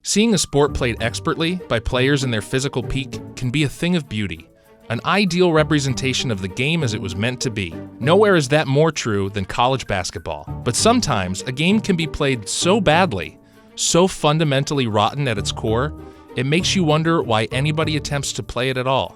Seeing a sport played expertly by players in their physical peak can be a thing of beauty, an ideal representation of the game as it was meant to be. Nowhere is that more true than college basketball. But sometimes a game can be played so badly, so fundamentally rotten at its core, it makes you wonder why anybody attempts to play it at all.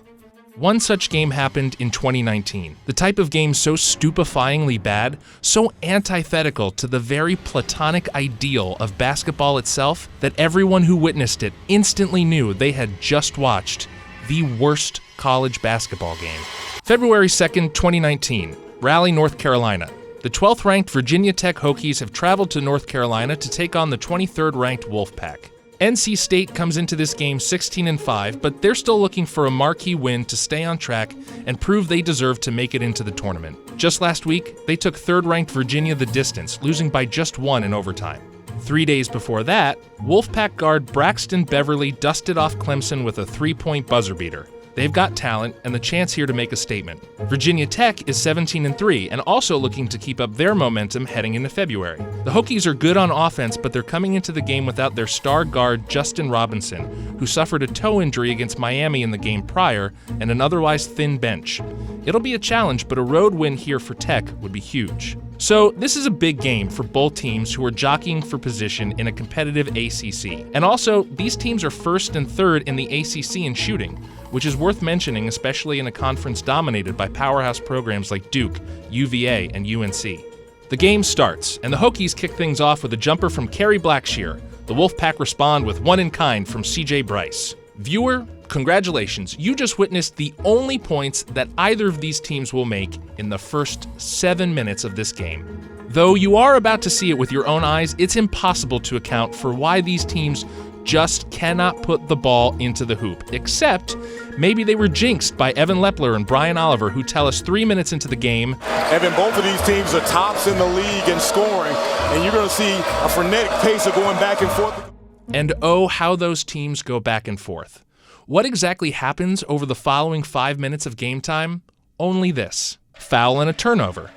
One such game happened in 2019, the type of game so stupefyingly bad, so antithetical to the very platonic ideal of basketball itself that everyone who witnessed it instantly knew they had just watched the worst college basketball game. February 2nd, 2019, Raleigh, North Carolina. The 12th ranked Virginia Tech Hokies have traveled to North Carolina to take on the 23rd ranked Wolfpack. NC State comes into this game 16-5, but they're still looking for a marquee win to stay on track and prove they deserve to make it into the tournament. Just last week, they took 3rd-ranked Virginia the distance, losing by just 1 in overtime. 3 days before that, Wolfpack guard Braxton Beverly dusted off Clemson with a 3-point buzzer beater. They've got talent and the chance here to make a statement. Virginia Tech is 17-3 and also looking to keep up their momentum heading into February. The Hokies are good on offense, but they're coming into the game without their star guard Justin Robinson, who suffered a toe injury against Miami in the game prior, and an otherwise thin bench. It'll be a challenge, but a road win here for Tech would be huge. So this is a big game for both teams who are jockeying for position in a competitive ACC. And also, these teams are 1st and 3rd in the ACC in shooting, which is worth mentioning, especially in a conference dominated by powerhouse programs like Duke, UVA, and UNC. The game starts, and the Hokies kick things off with a jumper from Kerry Blackshear. The Wolfpack respond with one-in-kind from CJ Bryce. Viewer, congratulations, you just witnessed the only points that either of these teams will make in the first 7 minutes of this game. Though you are about to see it with your own eyes, it's impossible to account for why these teams just cannot put the ball into the hoop, except maybe they were jinxed by Evan Lepler and Brian Oliver, who tell us 3 minutes into the game, Evan, both of these teams are tops in the league in scoring, and you're going to see a frenetic pace of going back and forth. And oh, how those teams go back and forth. What exactly happens over the following 5 minutes of game time? Only this: foul and a turnover.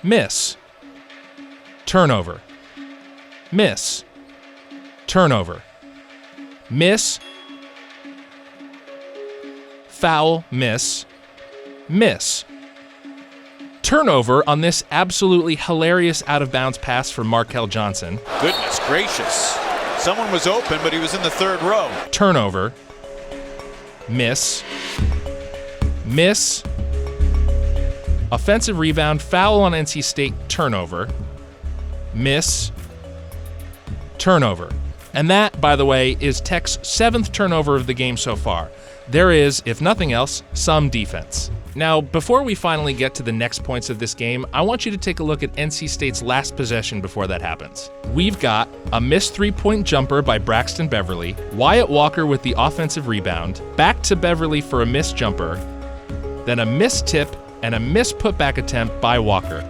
Miss. Turnover. Miss. Turnover. Miss. Foul, miss. Miss. Turnover on this absolutely hilarious out-of-bounds pass from Markel Johnson. Goodness gracious. Someone was open, but he was in the 3rd row. Turnover. Miss. Miss. Offensive rebound, foul on NC State, turnover. Miss. Turnover. And that, by the way, is Tech's 7th turnover of the game so far. There is, if nothing else, some defense. Now, before we finally get to the next points of this game, I want you to take a look at NC State's last possession before that happens. We've got a missed 3-point jumper by Braxton Beverly, Wyatt Walker with the offensive rebound, back to Beverly for a missed jumper, then a missed tip and a missed putback attempt by Walker.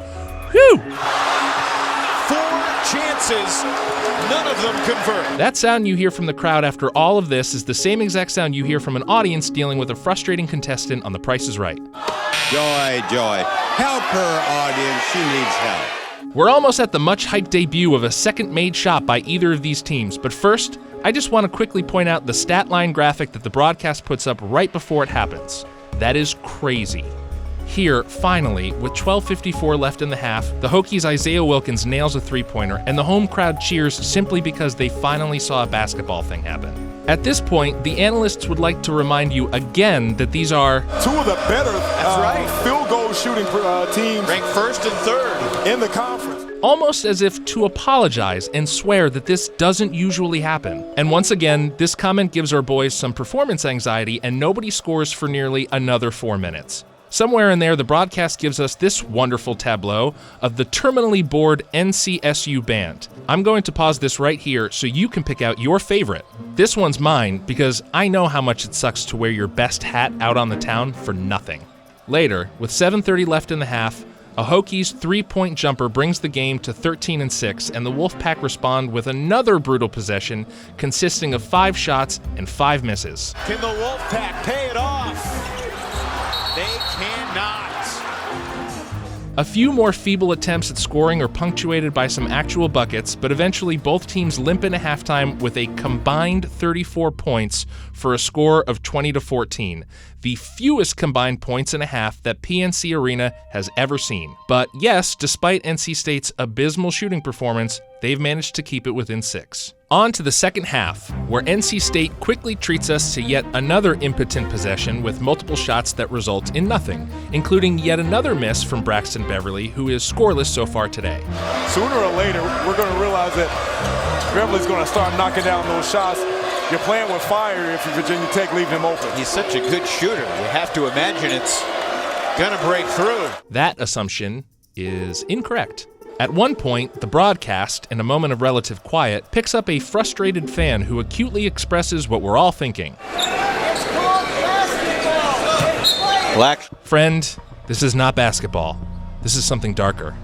Whew! 4 chances, none of them convert. That sound you hear from the crowd after all of this is the same exact sound you hear from an audience dealing with a frustrating contestant on The Price is Right. Joy, joy. Help her, audience. She needs help. We're almost at the much-hyped debut of a second-made shot by either of these teams, but first, I just want to quickly point out the stat line graphic that the broadcast puts up right before it happens. That is crazy. Here, finally, with 12:54 left in the half, the Hokies' Isaiah Wilkins nails a 3-pointer, and the home crowd cheers simply because they finally saw a basketball thing happen. At this point, the analysts would like to remind you again that these are 2 of the better field goal shooting teams, ranked 1st and 3rd in the conference. almost as if to apologize and swear that this doesn't usually happen. And once again, this comment gives our boys some performance anxiety, and nobody scores for nearly another 4 minutes. Somewhere in there, the broadcast gives us this wonderful tableau of the terminally bored NCSU band. I'm going to pause this right here so you can pick out your favorite. This one's mine because I know how much it sucks to wear your best hat out on the town for nothing. Later, with 7:30 left in the half, a Hokies 3-point jumper brings the game to 13-6, and the Wolfpack respond with another brutal possession consisting of 5 shots and 5 misses. Can the Wolfpack pay it off? They cannot. A few more feeble attempts at scoring are punctuated by some actual buckets, but eventually both teams limp into halftime with a combined 34 points for a score of 20-14, the fewest combined points in a half that PNC Arena has ever seen. But yes, despite NC State's abysmal shooting performance, they've managed to keep it within 6. On to the second half, where NC State quickly treats us to yet another impotent possession with multiple shots that result in nothing, including yet another miss from Braxton Beverly, who is scoreless so far today. Sooner or later, we're going to realize that Beverly's going to start knocking down those shots. You're playing with fire if you're Virginia Tech, leaving him open. He's such a good shooter. You have to imagine it's going to break through. That assumption is incorrect. At one point, the broadcast, in a moment of relative quiet, picks up a frustrated fan who acutely expresses what we're all thinking. It's called basketball. Black. Friend, this is not basketball. This is something darker,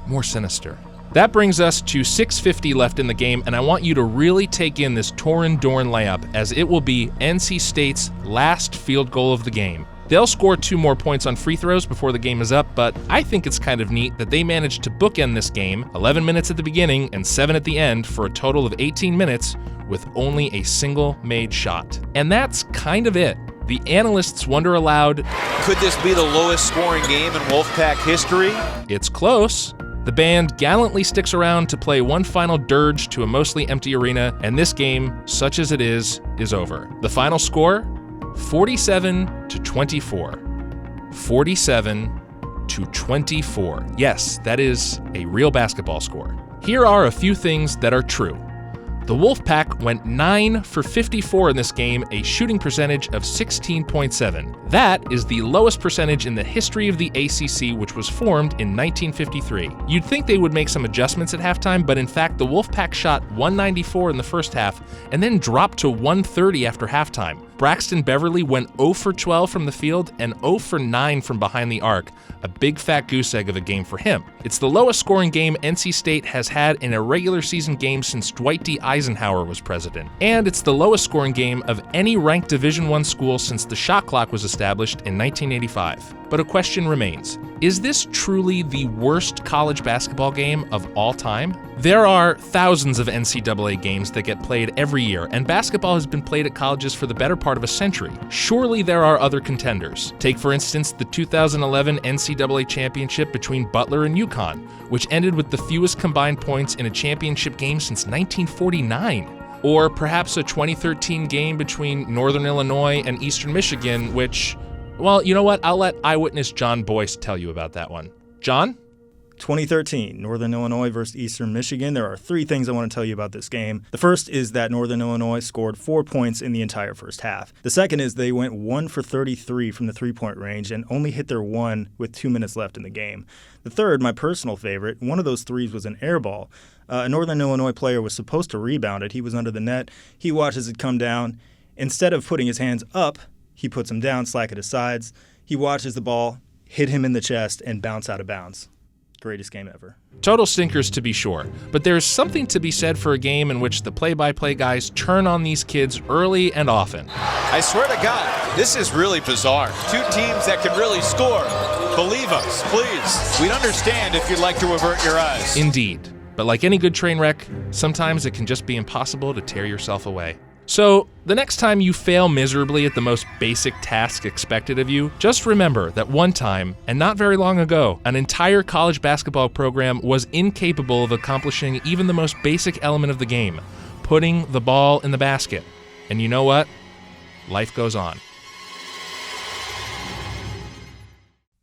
more sinister. That brings us to 6:50 left in the game, and I want you to really take in this Torin Dorn layup, as it will be NC State's last field goal of the game. They'll score 2 more points on free throws before the game is up, but I think it's kind of neat that they managed to bookend this game, 11 minutes at the beginning and 7 at the end, for a total of 18 minutes with only a single made shot. And that's kind of it. The analysts wonder aloud, Could this be the lowest scoring game in Wolfpack history? it's close. The band gallantly sticks around to play one final dirge to a mostly empty arena, and this game, such as it is over. The final score? 47-24. 47-24. Yes, that is a real basketball score. Here are a few things that are true. The Wolfpack went 9 for 54 in this game, a shooting percentage of 16.7. That is the lowest percentage in the history of the ACC, which was formed in 1953. You'd think they would make some adjustments at halftime, but in fact, the Wolfpack shot 194 in the first half and then dropped to 130 after halftime. Braxton Beverly went 0 for 12 from the field and 0 for 9 from behind the arc, a big fat goose egg of a game for him. It's the lowest scoring game NC State has had in a regular season game since Dwight D. Eisenhower was president. And it's the lowest scoring game of any ranked Division I school since the shot clock was established in 1985. But a question remains. Is this truly the worst college basketball game of all time? There are thousands of NCAA games that get played every year, and basketball has been played at colleges for the better part of a century. Surely there are other contenders. Take, for instance, the 2011 NCAA championship between Butler and UConn, which ended with the fewest combined points in a championship game since 1949. Or perhaps a 2013 game between Northern Illinois and Eastern Michigan, which, well, you know what? I'll let eyewitness John Boyce tell you about that one. John? 2013, Northern Illinois versus Eastern Michigan. There are 3 things I want to tell you about this game. The first is that Northern Illinois scored 4 points in the entire first half. The second is they went 1 for 33 from the 3-point range and only hit their 1 with 2 minutes left in the game. The third, my personal favorite, one of those threes was an air ball. A Northern Illinois player was supposed to rebound it. He was under the net. He watches it come down. Instead of putting his hands up, he puts them down, slack at his sides. He watches the ball hit him in the chest and bounce out of bounds. Greatest game ever. Total stinkers, to be sure, but there's something to be said for a game in which the play-by-play guys turn on these kids early and often. I swear to God, this is really bizarre. 2 teams that can really score. Believe us, please. We'd understand if you'd like to avert your eyes. Indeed, but like any good train wreck, sometimes it can just be impossible to tear yourself away. So, the next time you fail miserably at the most basic task expected of you, just remember that one time, and not very long ago, an entire college basketball program was incapable of accomplishing even the most basic element of the game, putting the ball in the basket. And you know what? Life goes on.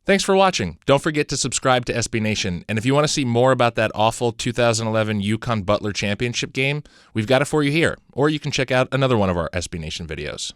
Thanks for watching. Don't forget to subscribe to SB Nation. And if you want to see more about that awful 2011 UConn Butler championship game, we've got it for you here. Or you can check out another one of our SB Nation videos.